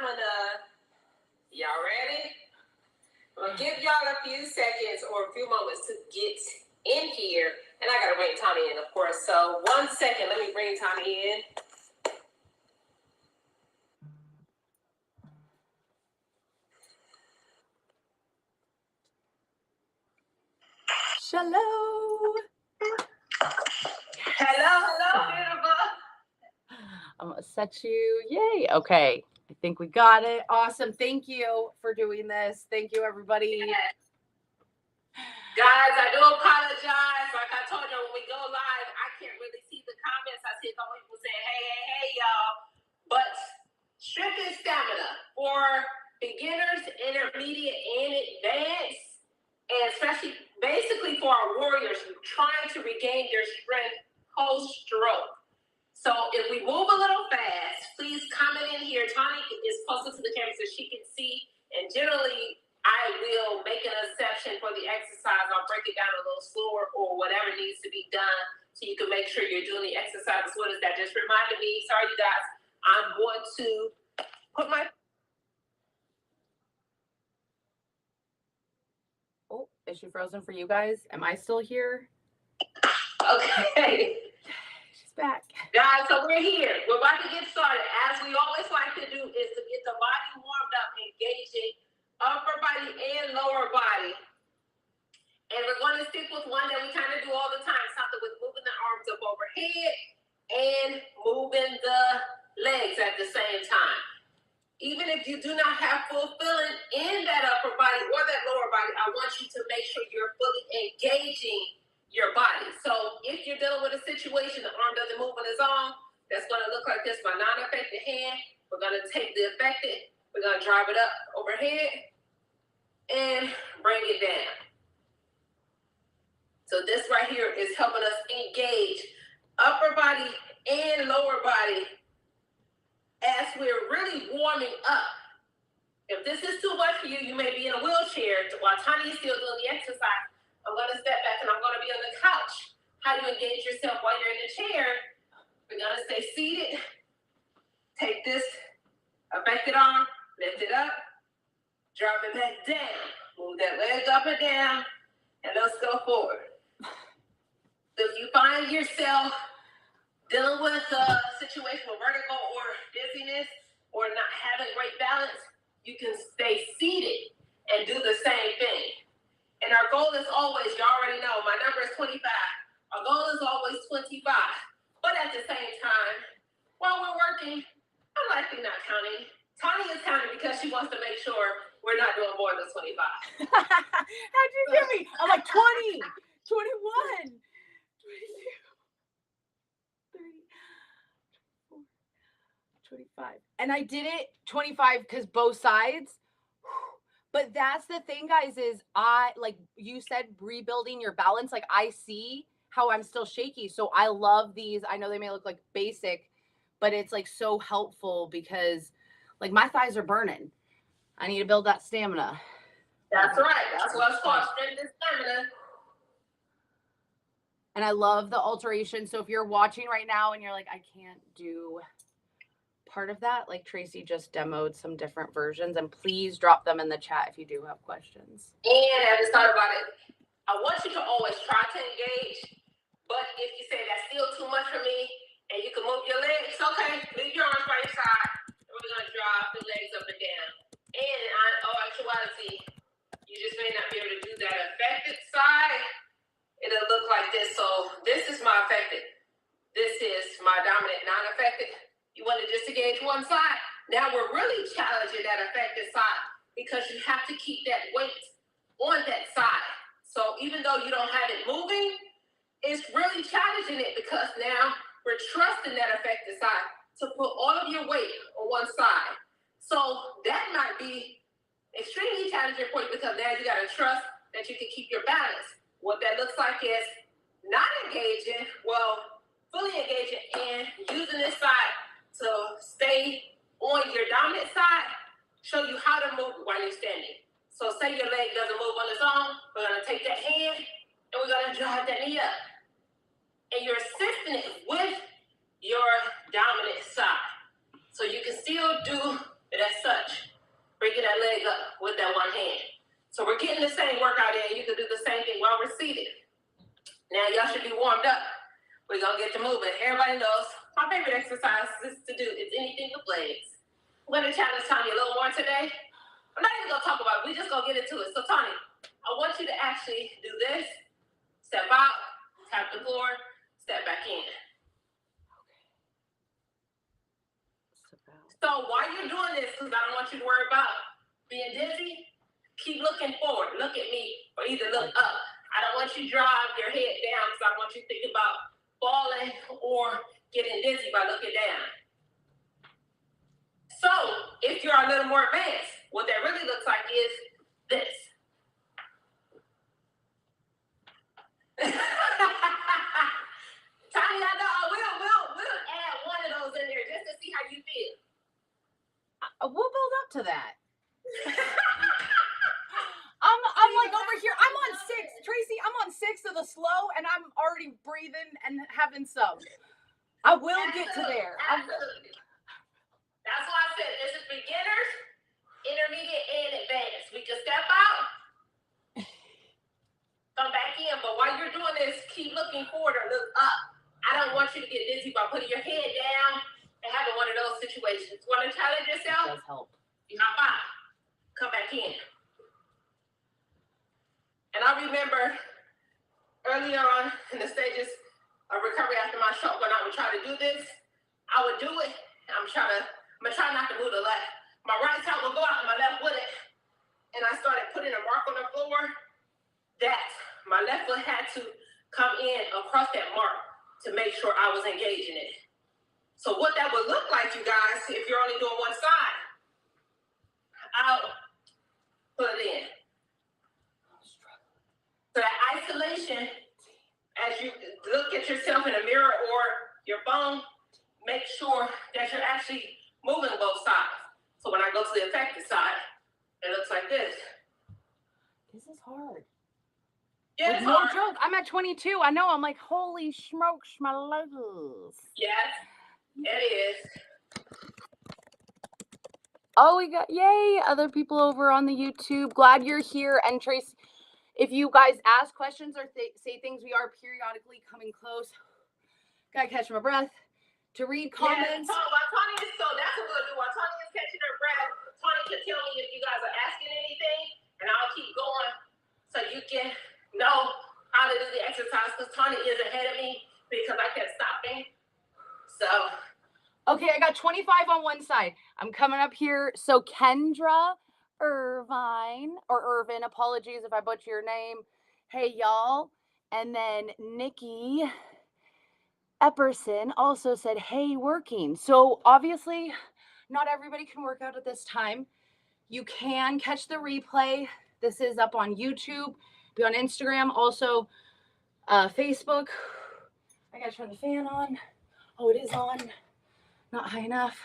stamina. Y'all ready? I'm gonna give y'all a few seconds or a few moments to get in here. And I gotta bring Tawnie in, of course. So 1 second, let me bring Tawnie in. Hello. Hello, beautiful. I'm gonna set you. Yay. Okay. I think we got it. Awesome. Thank you for doing this. Thank you, everybody. Yes. Guys, I do apologize. Like I told you, when we go live, I can't really see the comments. I see a couple people saying, hey, y'all. But strength and stamina for beginners, intermediate, and advanced, and especially basically for our warriors trying to regain their strength post-stroke. So if we move a little fast, please comment in here. Tawnie is closer to the camera so she can see. And generally, I will make an exception for the exercise. I'll break it down a little slower or whatever needs to be done so you can make sure you're doing the exercise. What is that? Just reminded me. Sorry, you guys. I'm going to put my... Oh, is she frozen for you guys? Am I still here? Okay. Back. Guys, so we're here. We're about to get started. As we always like to do is to get the body warmed up, engaging upper body and lower body. And we're going to stick with one that we kind of do all the time, something with moving the arms up overhead and moving the legs at the same time. Even if you do not have full feeling in that upper body or that lower body, I want you to make sure you're fully engaging your body. So if you're dealing with a situation, the arm doesn't move on its own, that's going to look like this, my non-affected hand. We're going to take the affected, we're going to drive it up overhead and bring it down. So this right here is helping us engage upper body and lower body as we're really warming up. If this is too much for you, you may be in a wheelchair while Tawnie is still doing the exercise. I'm going to step back and I'm going to be on the couch. How do you engage yourself while you're in the chair? We're going to stay seated. Take this affected arm, lift it up, drop it back down. Move that leg up and down, and let's go forward. So if you find yourself dealing with a situation with vertigo or dizziness or not having great balance, you can stay seated and do the same thing. And our goal is always, you already know, my number is 25. Our goal is always 25. But at the same time, while we're working, I'm likely not counting. Tawnie is counting because she wants to make sure we're not doing more than 25. How'd you hear me? I'm like 20, 21, 22, 23, 24, 25. And I did it 25 because both sides. But that's the thing, guys, is like you said, rebuilding your balance. Like I see how I'm still shaky. So I love these. I know they may look like basic, but it's like so helpful because like my thighs are burning. I need to build that stamina. That's right. That's what it's called, strength and stamina. And I love the alteration. So if you're watching right now and you're like, I can't do part of that, like Tracey just demoed some different versions, and please drop them in the chat if you do have questions. And I just thought about it. I want you to always try to engage, but if you say that's still too much for me and you can move your legs, okay, leave your arms by your side, and we're going to drop the legs up and down. And in all actuality, you just may not be able to do that affected side. It'll look like this. So this is my affected. This is my dominant non-affected. You want to just engage one side. Now we're really challenging that affected side because you have to keep that weight on that side. So even though you don't have it moving, it's really challenging it because now we're trusting that affected side to put all of your weight on one side. So that might be extremely challenging for you because now you got to trust that you can keep your balance. What that looks like is not engaging, well, fully engaging and using this side to stay on your dominant side, show you how to move while you're standing. So say your leg doesn't move on its own, we're going to take that hand and we're going to drive that knee up. And you're assisting it with your dominant side. So you can still do it as such. getting the same workout in, you can do the same thing while we're seated. Now, y'all should be warmed up. We're going to get to moving. Everybody knows my favorite exercise is to do is anything with legs. I'm going to challenge Tawnie a little more today. I'm not even going to talk about it. We're just going to get into it. So, Tawnie, I want you to actually do this. Step out, tap the floor, step back in. So while you're doing this, because I don't want you to worry about being dizzy, keep looking forward. Look at me, or either look up. I don't want you to drive your head down, because I want you to think about falling or getting dizzy by looking down. So if you're a little more advanced, what that really looks like is this. Tawnie, I know we'll add one of those in there just to see how you feel. We'll build up to that. I'm like over here. I'm on 6, Tracey. I'm on 6 of the slow, and I'm already breathing and having some. I will get to there. Absolutely. That's why I said this is beginners, intermediate, and advanced. We can step out, come back in, but while you're doing this, keep looking forward or look up. I don't want you to get dizzy by putting your head down and having one of those situations. Want to challenge yourself? It does help. You hop out, come back in. And I remember earlier on in the stages of recovery after my stroke, when I would try to do this, I would do it. I'm gonna try not to move the left. My right side would go out and my left wouldn't. And I started putting a mark on the floor that my left foot had to come in across that mark to make sure I was engaging it. So what that would look like, you guys, if you're only doing one side, I'll put it in. So that isolation, as you look at yourself in a mirror or your phone, make sure that you're actually moving both sides. So when I go to the affected side, it looks like this. This is hard. Yeah, no joke. I'm at 22. I know. I'm like, holy smokes, my legs. Yes, it is. Oh, we got, yay, other people over on the YouTube. Glad you're here. And Trace, if you guys ask questions or say things, we are periodically coming close. Gotta catch my breath to read comments. Yeah, while Tawnie is, so that's what we'll do. While Tawnie is catching her breath, Tawnie can tell me if you guys are asking anything, and I'll keep going so you can know how to do the exercise, because Tawnie is ahead of me because I kept stopping. So. Okay, I got 25 on one side. I'm coming up here. So Kendra Irvine, or Irvin, apologies if I butcher your name. Hey, y'all. And then Nikki Epperson also said, hey, working. So obviously, not everybody can work out at this time. You can catch the replay. This is up on YouTube, be on Instagram, also Facebook. I gotta turn the fan on. Oh, it is on. Not high enough.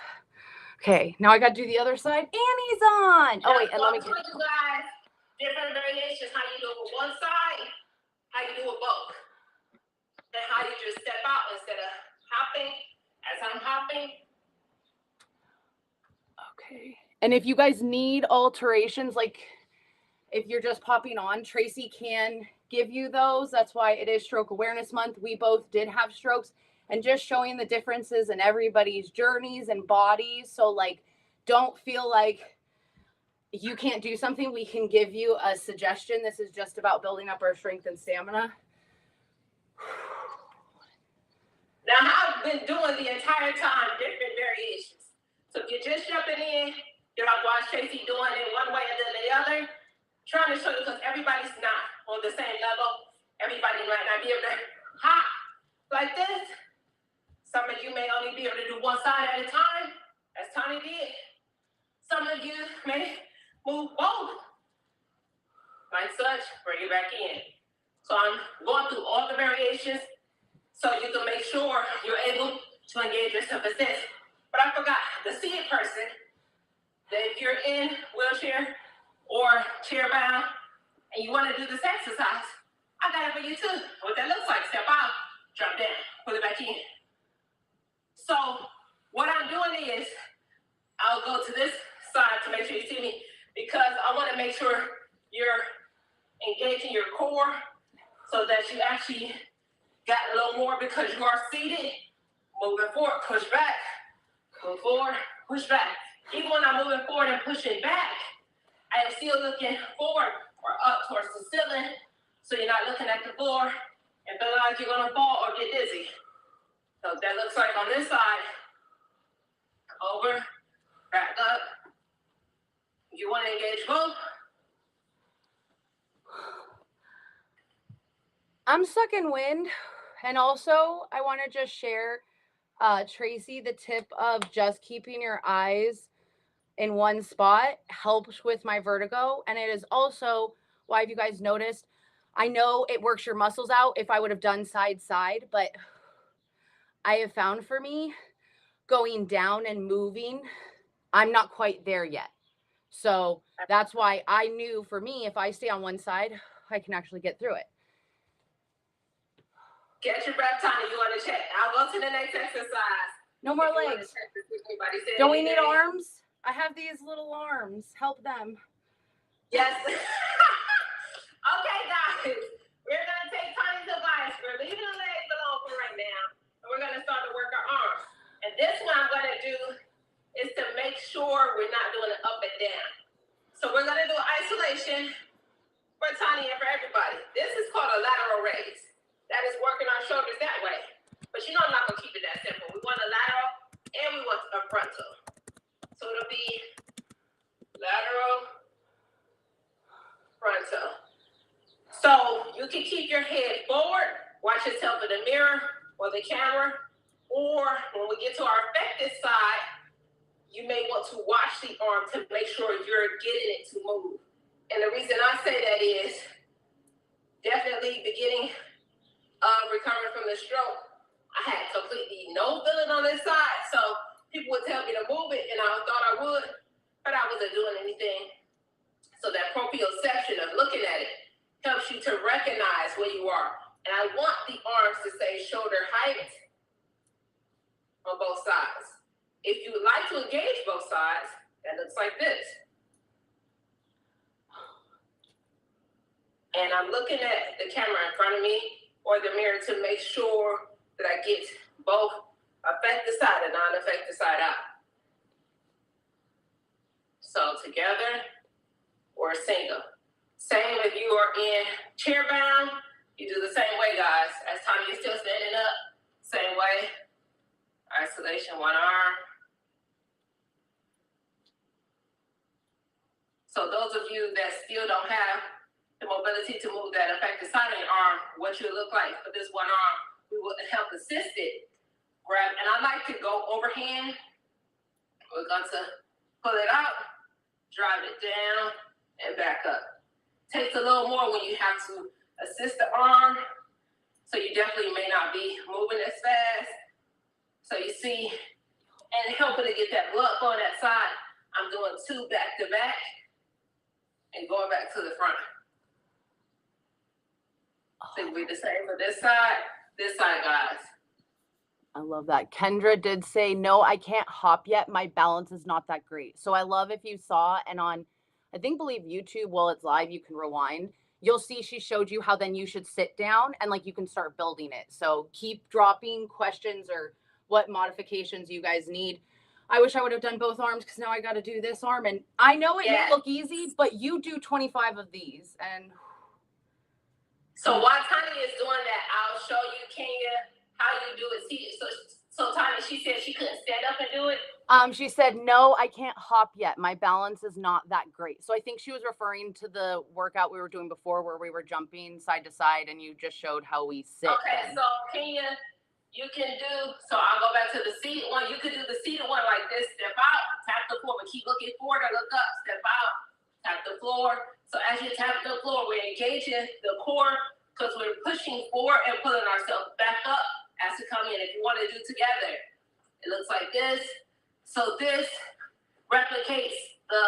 Okay, now I got to do the other side. Annie's on. Oh, wait, and let me show you guys different variations, how you do it with one side, how you do it both, and how you just step out instead of hopping as I'm hopping. Okay. And if you guys need alterations, like if you're just popping on, Tracey can give you those. That's why it is Stroke Awareness Month. We both did have strokes. And just showing the differences in everybody's journeys and bodies. So, like, don't feel like you can't do something. We can give you a suggestion. This is just about building up our strength and stamina. Now, I've been doing the entire time different variations. So, if you're just jumping in, you're like, watch Tracey doing it one way and then the other. Trying to show you because everybody's not on the same level. Everybody might not be able to hop like this. Some of you may only be able to do one side at a time, as Tawnie did. Some of you may move both, like such, bring it back in. So I'm going through all the variations so you can make sure you're able to engage yourself as this. But I forgot, the seated person, that if you're in wheelchair or chair bound and you want to do this exercise, I got it for you too. What that looks like, step out, drop down, put it back in. So what I'm doing is I'll go to this side to make sure you see me because I want to make sure you're engaging your core so that you actually got a little more because you are seated. Moving forward, push back. Move forward, push back. Even when I'm moving forward and pushing back, I am still looking forward or up towards the ceiling, so you're not looking at the floor and feeling like you're gonna fall or get dizzy. So that looks like on this side, over, back up. You wanna engage both? I'm stuck in wind. And also, I want to just share, Tracy, the tip of just keeping your eyes in one spot helps with my vertigo. And it is also why, have you guys noticed? I know it works your muscles out if I would have done side side, but I have found for me going down and moving, I'm not quite there yet. So that's why I knew for me, if I stay on one side, I can actually get through it. Get your breath, Tawnie. You want to check? I'll go to the next exercise. No more legs. Don't we need arms? I have these little arms. Help them. Yes. Okay, guys. We're going to take Tawnie's advice. We're leaving the legs alone for right now. And we're going to start to work our arms. And this one I'm going to do is to make sure we're not doing it up and down. So we're going to do isolation for Tawnie and for everybody. This is called a lateral raise. That is working our shoulders that way. But you know I'm not going to keep it that simple. We want a lateral and we want a frontal. So it'll be lateral, frontal. So you can keep your head forward, watch yourself in the mirror or the camera, or when we get to our effective side, you may want to watch the arm to make sure you're getting it to move. And the reason I say that is definitely beginning recovering from the stroke, I had completely no feeling on this side. So people would tell me to move it, and I thought I would, but I wasn't doing anything. So that proprioception of looking at it helps you to recognize where you are. And I want the arms to stay shoulder height on both sides. If you would like to engage both sides, that looks like this. And I'm looking at the camera in front of me or the mirror to make sure that I get both affected side and non-affected side out. So together or single. Same if you are in chair bound, you do the same way, guys. As Tawnie is still standing up, same way. Isolation, one arm. So those of you that still don't have the mobility to move that affected side of your arm, what you look like for this one arm, we will help assist it. Grab, and I like to go overhand. We're going to pull it out, drive it down, and back up. Takes a little more when you have to assist the arm, so you definitely may not be moving as fast. So you see, and helping to get that blood flow on that side, I'm doing 2 back to back and going back to the front. So it'll be the same for this side, guys. I love that. Kendra did say, no, I can't hop yet. My balance is not that great. So I love if you saw, and on, believe YouTube, while it's live, you can rewind. You'll see she showed you how then you should sit down and like you can start building it. So keep dropping questions or what modifications you guys need. I wish I would have done both arms because now I got to do this arm. And I know it may look easy, but you do 25 of these. And so while Tawnie is doing that, I'll show you, Kenya, how you do it. See, so Tawnie, she said she couldn't stand up and do it. She said, no, I can't hop yet. My balance is not that great. So I think she was referring to the workout we were doing before where we were jumping side to side and you just showed how we sit. Okay, so Kenya, you can do, so I'll go back to the seated one. You can do the seated one like this. Step out, tap the floor, but keep looking forward or look up. Step out, tap the floor. So as you tap the floor, we're engaging the core because we're pushing forward and pulling ourselves back up as to come in. If you want to do together, it looks like this. So this replicates the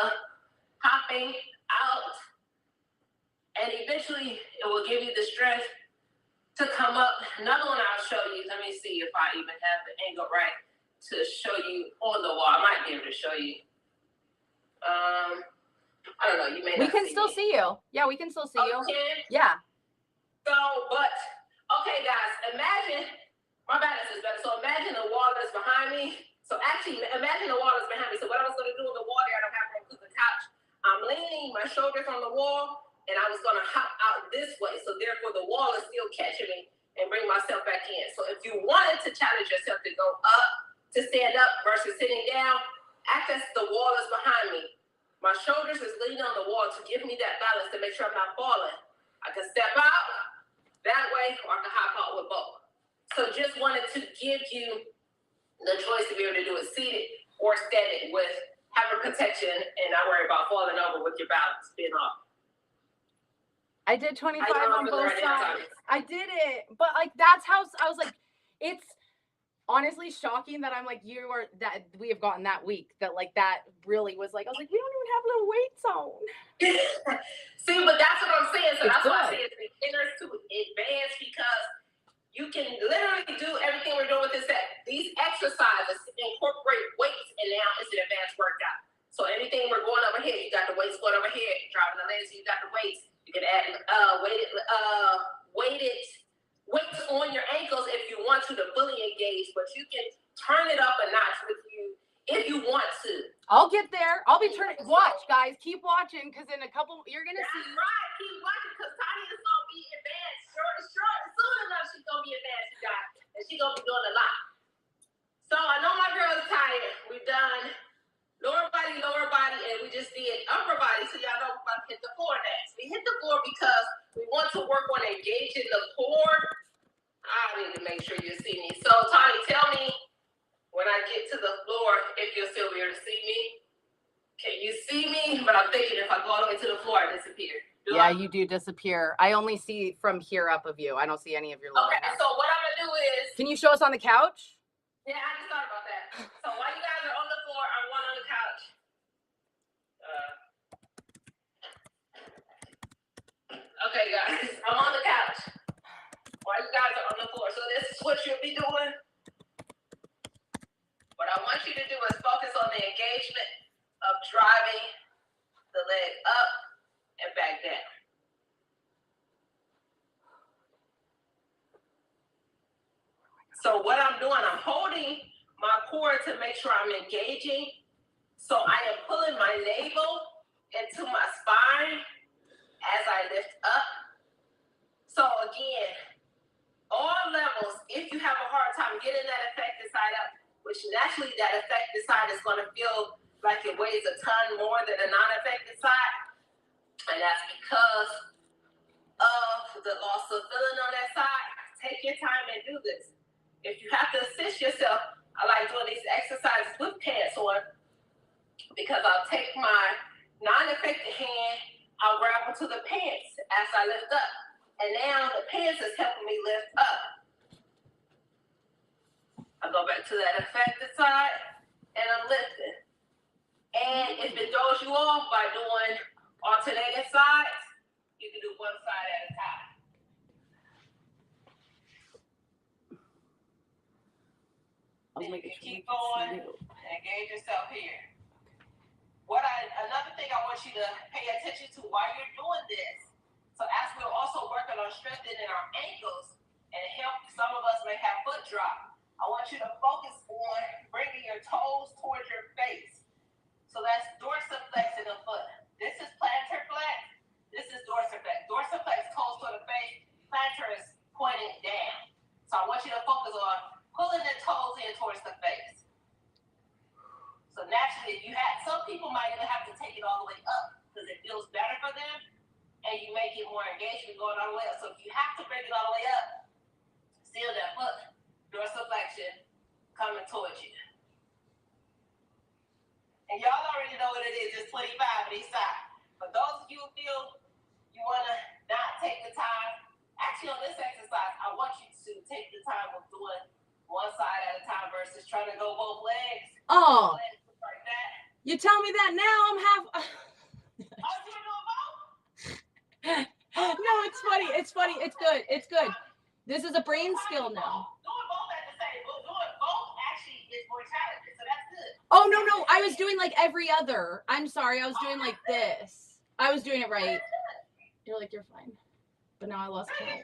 hopping out, and eventually it will give you the strength to come up. Another one I'll show you. Let me see if I even have the angle right to show you on the wall. I might be able to show you. I don't don't know. You may We not can see still me. see you. Yeah, we can still see Oh, you. you can? Yeah. So, but, okay, guys, imagine, my balance is better. So imagine the wall is behind me. So actually, imagine the wall is behind me. So what I was going to do in the wall there, I don't have room to the couch. I'm leaning, my shoulders on the wall, and I was going to hop out this way. So therefore, the wall is still catching me and bring myself back in. So if you wanted to challenge yourself to go up, to stand up versus sitting down, act as the wall is behind me. My shoulders is leaning on the wall to give me that balance to make sure I'm not falling. I can step out that way, or I can hop out with both. So just wanted to give you the choice to be able to do it seated or standing with having protection and not worry about falling over with your balance being off. I did 25 I know on I'm both right now, sides. Tawnie. I did it. But like that's how I was like, it's honestly shocking that I'm like you are that we have gotten that week that like that really was like I was like we don't even have little weights on. See, but that's what I'm saying. So It's that's why I good. say it's beginners to advanced, because you can literally do everything we're doing with this set. These exercises incorporate weights, and now it's an advanced workout. So anything we're going over here, you got the weights going over here. Driving the legs, you got the weights. You can add weighted weights on your ankles if you want to fully engage, but you can turn it up a notch with you if you want to. I'll get there. I'll be turning. Watch, guys. Keep watching because in a couple, you're gonna see. That's right. Keep watching because Tawnie is gonna be advanced. Soon enough, she's gonna be advanced, you guys, and she's gonna be doing a lot. So I know my girl is tired. We've done lower body, and we just did upper body. So y'all know we're about to hit the floor next. We hit the floor because we want to work on engaging the core. I need to make sure you see me. So Tawnie, tell me when I get to the floor if you'll still be able to see me. Can you see me? But I'm thinking if I go all the way to the floor, I disappear. You do disappear. I only see from here up of you. I don't see any of your lower Okay, half. so what I'm gonna do is. Can you show us on the couch? Yeah, I just thought about that. So while you guys are on the floor, I'm one on the couch. Okay, guys, I'm on the couch. While you guys are on the floor. So this is what you'll be doing. What I want you to do is focus on the engagement of driving the leg up and back down. So what I'm doing, I'm holding my core to make sure I'm engaging. So I am pulling my navel into my spine as I lift up. So again, all levels, if you have a hard time getting that affected side up, which naturally that affected side is going to feel like it weighs a ton more than a non-affected side. And that's because of the loss of feeling on that side. Take your time and do this. If you have to assist yourself, I like doing these exercises with pants on because I'll take my non-affected hand, I'll grab onto the pants as I lift up. And now the pants is helping me lift up. I go back to that affected side and I'm lifting. And if it throws you off by doing alternating sides, you can do one side at a time. Then you can keep going and engage yourself here. Another thing I want you to pay attention to while you're doing this. So as we're also working on strengthening our ankles and help, some of us may have foot drop. I want you to focus on bringing your toes towards your face. So that's dorsiflexing the foot. This is plantar flex. This is dorsiflex. Dorsiflex, toes toward the face. Plantar is pointing down. So I want you to focus on pulling the toes in towards the face. So naturally, if you have, some people might even have to take it all the way up because it feels better for them, and you may get more engagement going all the way up. So if you have to bring it all the way up, seal that foot, dorsiflexion coming towards you. And y'all already know what it is. It's 25 on each side. But those of you who feel you want to not take the time, actually on this exercise, I want you to take the time of doing one side at a time versus trying to go both legs. Oh, legs like that. You tell me that now, I'm half. Oh, you doing both? No, it's funny. It's funny. It's good. It's good. This is a brain skill now. Doing both at the same. Doing both actually is more challenging, so that's good. Oh no, I was doing like every other. I'm sorry, I was doing like this. I was doing it right. You're like, you're fine. But now I lost count.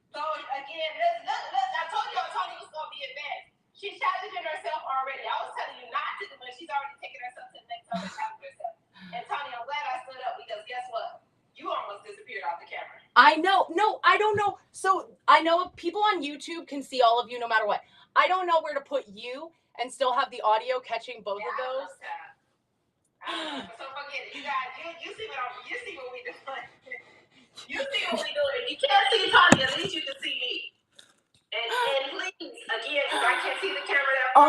So again, I told y'all Tawnie was gonna be advanced. She's challenging herself already. I was telling you not to, but she's already taken herself to the next level and challenged herself. And Tawnie, I'm glad I stood up because guess what? You almost disappeared off the camera. I know. No, I don't know. So I know people on YouTube can see all of you no matter what. I don't know where to put you and still have the audio catching both of those. So forget it. You guys, you see what we doing. You see what we doing. If you can't see Tawnie, at least you can see me. And please, again, because I can't see the camera that far.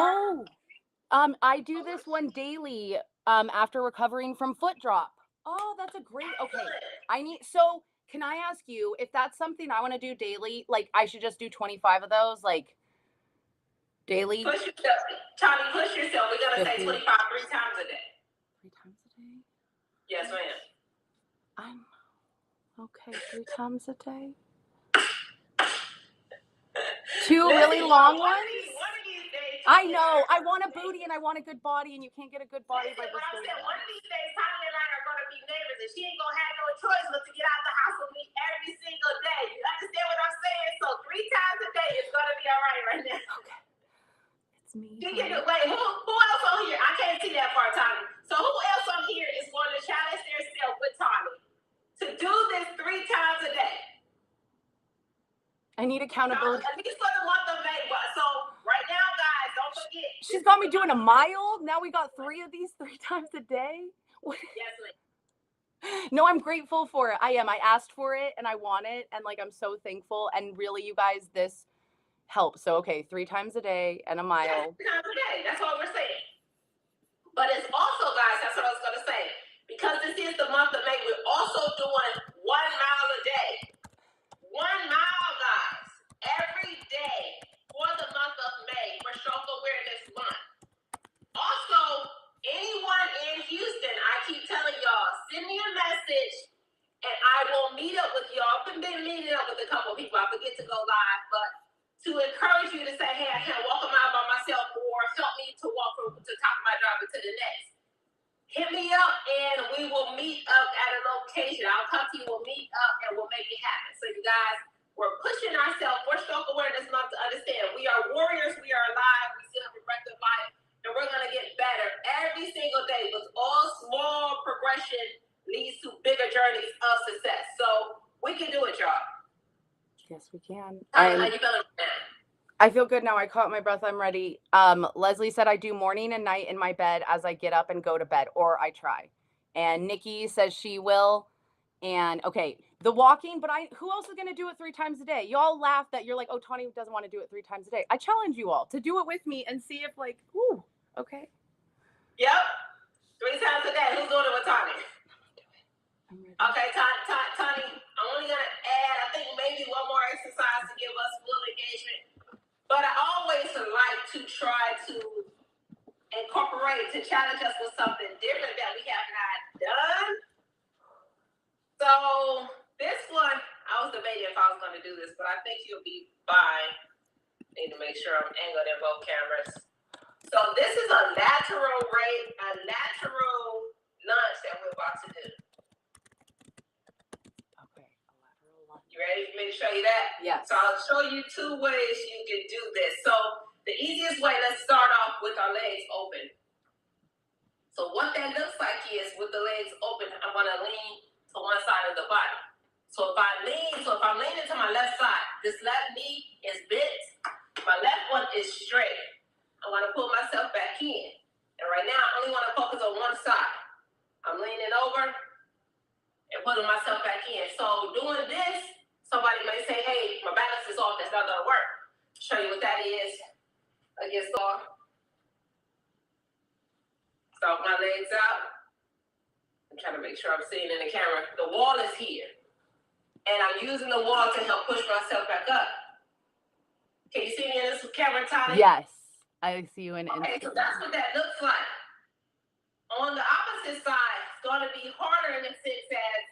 Oh, I do this one daily after recovering from foot drop. Oh, that's a great. Okay, so can I ask you if that's something I want to do daily? Like I should just do 25 of those, like daily. Push yourself, Tawnie. Push yourself. We're gonna say 25 3 times a day. 3 times a day. Yes, ma'am. I'm okay. 3 times a day. 2 really long ones. One of these days. I know. I want a booty and I want a good body, and you can't get a good body by What I'm just saying, one of these days, Tawnie and I are gonna be neighbors, and she ain't gonna have no choice but to get out the house with me every single day. You understand what I'm saying? So 3 times a day is gonna be all right now. Okay. It's me. Wait, who else on here? I can't see that far, Tawnie. So who else on here is going to challenge themselves with Tawnie to do this 3 times a day? I need accountability. At least for the month of May. So right now, guys, don't forget. She's got me doing a mile. Now we got 3 of these 3 times a day. Yes, ma'am. No, I'm grateful for it. I am. I asked for it and I want it. And like, I'm so thankful. And really, you guys, this helps. So, okay, 3 times a day and a mile. 3 times a day. That's what we're saying. But it's also, guys, that's what I was going to say. Because this is the month of May, we're also doing 1 mile a day. 1 mile, guys. Every day for the month of May for Stroke Awareness Month. Also, anyone in Houston, I keep telling y'all, send me a message and I will meet up with y'all. I've been meeting up with a couple people. I forget to go live, but to encourage you to say, hey, I can't walk a mile by myself, or help me to walk from the top of my driveway to the next. Hit me up and we will meet up at a location. I'll come to you, we'll meet up and we'll make it happen. So you guys, we're pushing ourselves for Stroke Awareness Month to understand we are warriors, we are alive, we still have a breath of life, and we're going to get better every single day. With all small progression leads to bigger journeys of success. So we can do it, y'all. Yes, we can. How you feeling now? I feel good now. I caught my breath. I'm ready. Leslie said I do morning and night in my bed as I get up and go to bed, or I try. And Nikki says she will. And okay, the walking, but who else is going to do it 3 times a day? Y'all laugh that you're like, oh, Tawnie doesn't want to do it 3 times a day. I challenge you all to do it with me and see if like, ooh, okay. Yep. 3 times a day. Who's doing it with Tawnie? Okay, Tawnie, I'm only going to add, I think maybe one more exercise to give us full engagement. But I always like to try to incorporate, to challenge us with something different that we have not done. So this one, I was debating if I was going to do this, but I think you'll be fine. Need to make sure I'm angled in both cameras. So this is a lateral lunge that we're about to do. Okay, a lateral lunge. You ready for me to show you that? Yes. So I'll show you 2 ways you can do this. So the easiest way, let's start off with our legs open. So what that looks like is with the legs open, I'm going to lean to one side of the body. So if I'm leaning to my left side, this left knee is bent, my left one is straight. I want to pull myself back in. And right now, I only want to focus on one side. I'm leaning over and putting myself back in. So doing this, somebody may say, hey, my balance is off. That's not going to work. Show you what that is. Against all. Stalk my legs out. I'm trying to make sure I'm seeing in the camera. The wall is here. And I'm using the wall to help push myself back up. Can you see me in this camera, Tawnie? Yes. I see you in Instagram. Okay, so that's what that looks like. On the opposite side, it's going to be harder in the sense as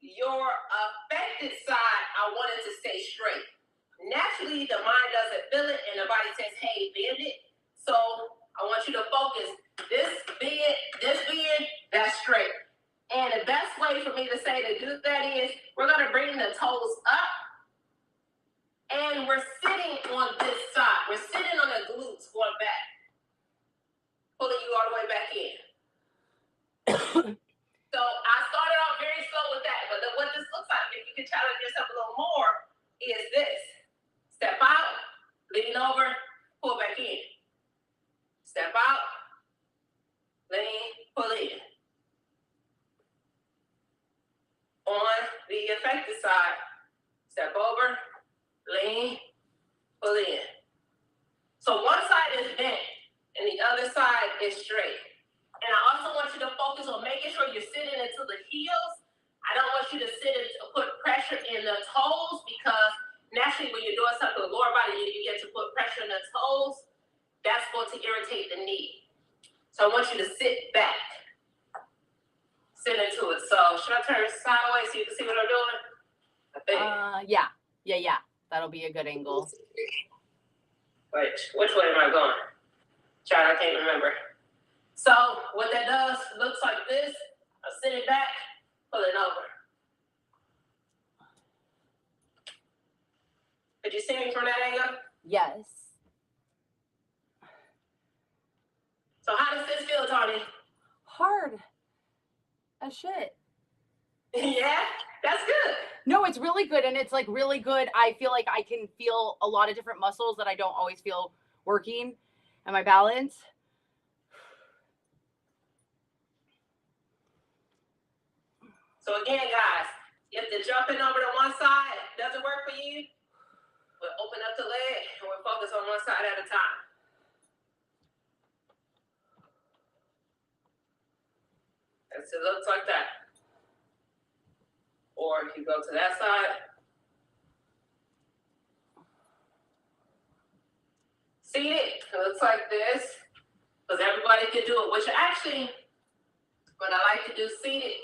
your affected side, I want it to stay straight. Naturally, the mind doesn't feel it, and the body says, hey, bend it. So I want you to focus. This bend, that's straight. me to say to do that is we're going to bring the toes up and we're sitting on this side. We're sitting on the glutes going back. Pulling you all the way back in. So I started off very slow with that, but what this looks like, if you can challenge yourself a little more, is this. Step out, lean over, pull back in. Step out, lean, pull in. On the effective side, step over, lean, pull in. So one side is bent and the other side is straight. And I also want you to focus on making sure you're sitting into the heels. I don't want you to put pressure in the toes, because naturally when you're doing something with the lower body, you get to put pressure in the toes. That's going to irritate the knee. So I want you to sit back. Sit into it. So should I turn sideways so you can see what I'm doing? I think. Yeah. That'll be a good angle. Wait, which way am I going? Child, I can't remember. So what that does, looks like this. I'm sitting back, pulling over. Did you see me from that angle? Yes. So how does this feel, Tawnie? Hard as shit. Yeah, that's good. No, it's really good. And it's like really good. I feel like I can feel a lot of different muscles that I don't always feel working, and my balance. So again, guys, if the jumping over to one side doesn't work for you, we'll open up the leg and we'll focus on one side at a time. It looks like that. Or if you go to that side. Seated, it looks like this. Because everybody can do it, which actually, what I like to do seated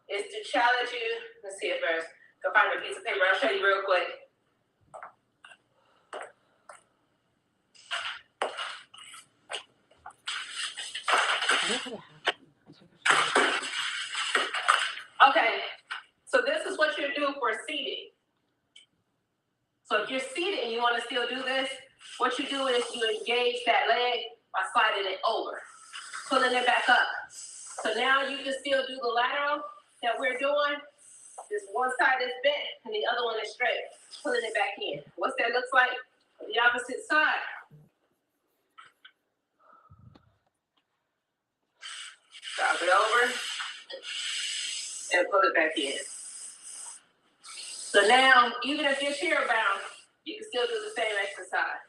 is to challenge you. Let's see it first. Go find a piece of paper. I'll show you real quick. Okay, so this is what you do for seating. So if you're seated and you want to still do this, what you do is you engage that leg by sliding it over, pulling it back up. So now you can still do the lateral that we're doing. This one side is bent and the other one is straight, pulling it back in. What's that looks like on the opposite side? Drop it over and pull it back in. So now, even if you're chair bound, you can still do the same exercise.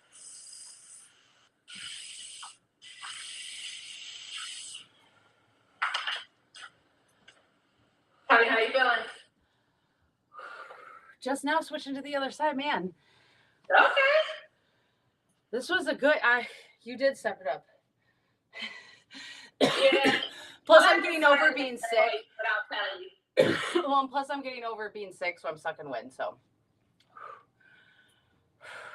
Honey, how you feeling? Just now switching to the other side, man. Okay. This was a good. You did step it up. Yeah. Plus, I'm getting over being sick. Without telling you. Well, and plus I'm getting over being sick, so I'm sucking wind. So.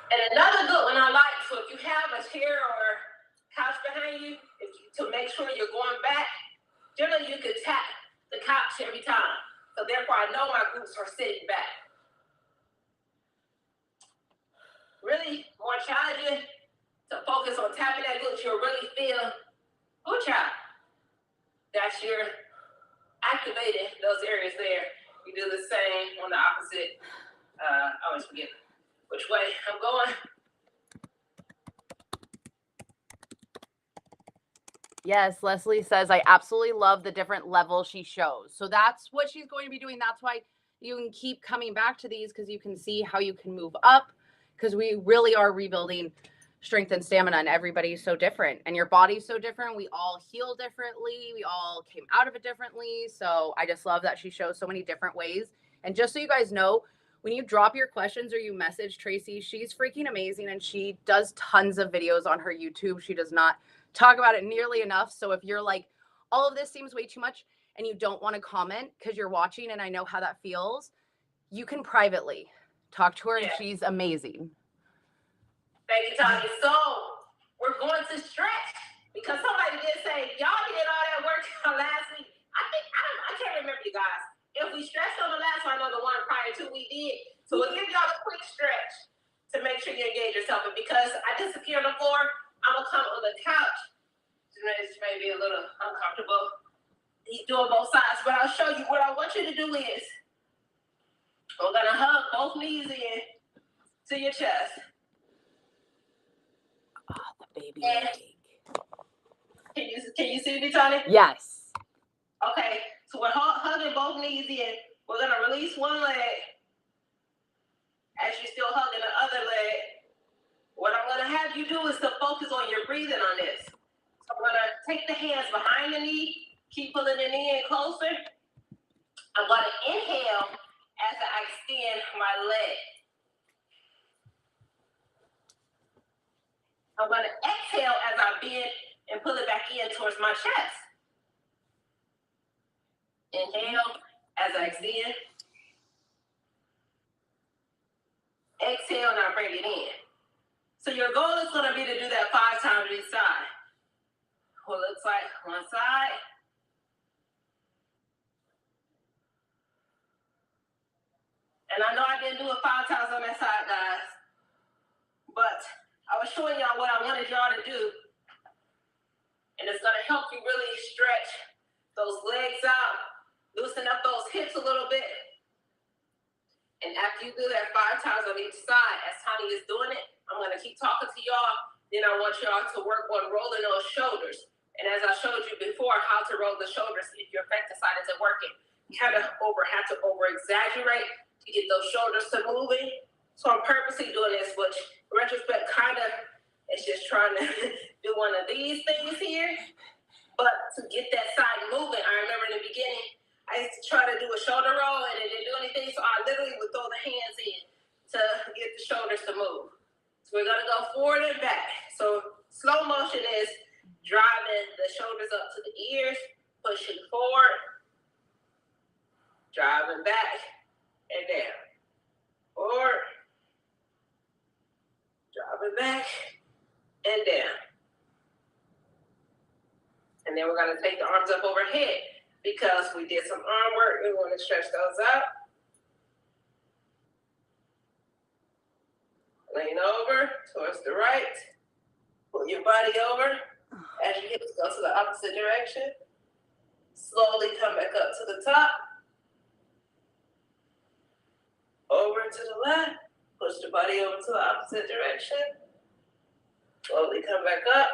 And another good one I like. So if you have a chair or couch behind you, to make sure you're going back, generally you could tap the couch every time. So therefore, I know my glutes are sitting back. Really more challenging to focus on tapping that glute. You'll really feel, good job. That's your activating those areas there. You do the same on the opposite. I always forget which way I'm going. Yes, Leslie says, I absolutely love the different levels she shows. So that's what she's going to be doing. That's why you can keep coming back to these, because you can see how you can move up, because we really are rebuilding strength and stamina, and everybody's so different and your body's so different. We all heal differently. We all came out of it differently. So I just love that she shows so many different ways. And just so you guys know, when you drop your questions or you message Tracey, she's freaking amazing, and she does tons of videos on her YouTube. She does not talk about it nearly enough. So if you're like, all of this seems way too much and you don't want to comment because you're watching, and I know how that feels, you can privately talk to her, and she's amazing. Thank you, Tawnie. So we're going to stretch, because somebody did say, y'all did all that work last week. I can't remember, you guys. if we stretched on the last one, I know the one prior to we did. So we'll give y'all a quick stretch to make sure you engage yourself. And because I disappear on the floor, I'm gonna come on the couch. This may be a little uncomfortable. He's doing both sides, but I'll show you. What I want you to do is we're gonna hug both knees in to your chest. Oh, the baby and leg. Can you see me, Tawnie? Yes. Okay, so we're hugging both knees in. We're gonna release one leg as you're still hugging the other leg. What I'm gonna have you do is to focus on your breathing on this. So I'm gonna take the hands behind the knee, keep pulling the knee in closer. I'm gonna inhale as I extend my leg. I'm gonna exhale as I bend and pull it back in towards my chest. Inhale as I extend. Exhale, now bring it in. So your goal is going to be to do that 5 times each side. What looks like one side. And I know I didn't do it 5 times on that side, guys. But I was showing y'all what I wanted y'all to do. And it's going to help you really stretch those legs out, loosen up those hips a little bit. And after you do that 5 times on each side, as Tawnie is doing it, I'm going to keep talking to y'all. Then I want y'all to work on rolling those shoulders. And as I showed you before, how to roll the shoulders if your effective side isn't working. You have to over-exaggerate to get those shoulders to moving. So I'm purposely doing this, which in retrospect kind of is just trying to do one of these things here. But to get that side moving, I remember in the beginning, I used to try to do a shoulder roll and it didn't do anything. So I literally would throw the hands in to get the shoulders to move. So we're going to go forward and back. So slow motion is driving the shoulders up to the ears, pushing forward, driving back and down. Forward, driving back and down. And then we're going to take the arms up overhead because we did some arm work. We want to stretch those out. Lean over towards the right. Pull your body over. As your hips go to the opposite direction. Slowly come back up to the top. Over to the left. Push the body over to the opposite direction. Slowly come back up.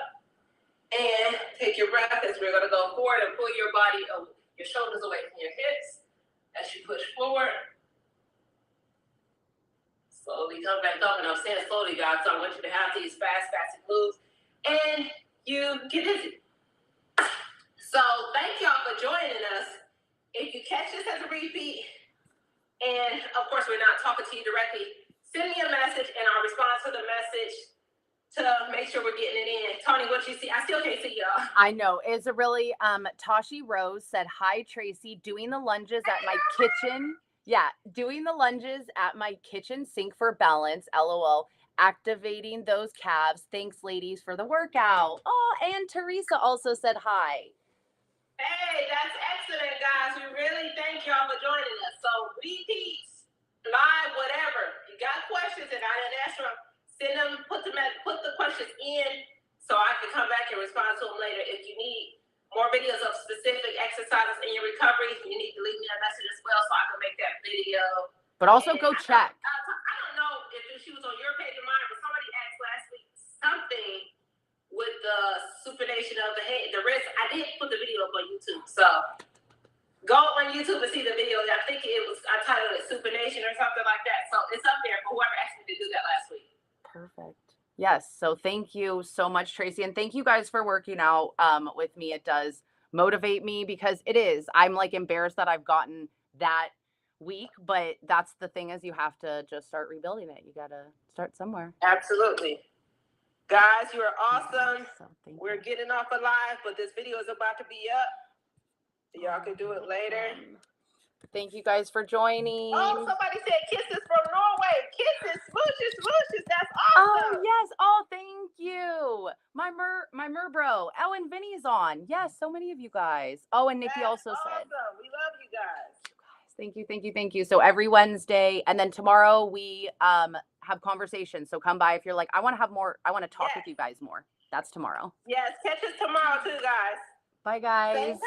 And take your breath as we're going to go forward and pull your body, your shoulders away from your hips. As you push forward. Slowly come back up. And I'm saying slowly, guys, so I want you to have these fast moves. And you get dizzy. So thank y'all for joining us. If you catch this as a repeat, and of course we're not talking to you directly, send me a message and I'll respond to the message to make sure we're getting it in. Tawnie, what you see? I still can't see y'all. I know. It's a really, Tashi Rose said, hi, Tracy, doing the lunges at my kitchen. Yeah, doing the lunges at my kitchen sink for balance, LOL. Activating those calves. Thanks, ladies, for the workout. Oh, and Teresa also said hi. Hey, that's excellent, guys. We really thank y'all for joining us. So repeats, live, whatever. You got questions and I didn't answer them, send them, put the questions in so I can come back and respond to them later. If you need more videos of specific exercises in your recovery, you need to leave me a message as well so I can make that video. But also go check. I don't know if she was on your page or mine, but somebody asked last week something with the supination of the head, the wrist. I did put the video up on YouTube, so go on YouTube and see the video. I think I titled it supination or something like that. So it's up there for whoever asked me to do that last week. Perfect. Yes. So thank you so much, Tracy. And thank you guys for working out with me. It does motivate me because it is. I'm like embarrassed that I've gotten that weak, but that's the thing is you have to just start rebuilding it. You got to start somewhere. Absolutely. Guys, you are awesome. So We're getting off a live, but this video is about to be up. Y'all can do it later. Thank you guys for joining. Oh, somebody said kisses from Norway. Kisses, smooshes, smooshes. That's awesome. Oh, yes. Oh, thank you. My bro. Oh, and Vinny's on. Yes, so many of you guys. Oh, and Nikki That's also awesome. said. We love you guys. Thank you, thank you, thank you. So every Wednesday, and then tomorrow we have conversations. So come by if you're like, I want to have more, I want to talk with you guys more. That's tomorrow. Yes, catch us tomorrow too, guys. Bye, guys. Same time.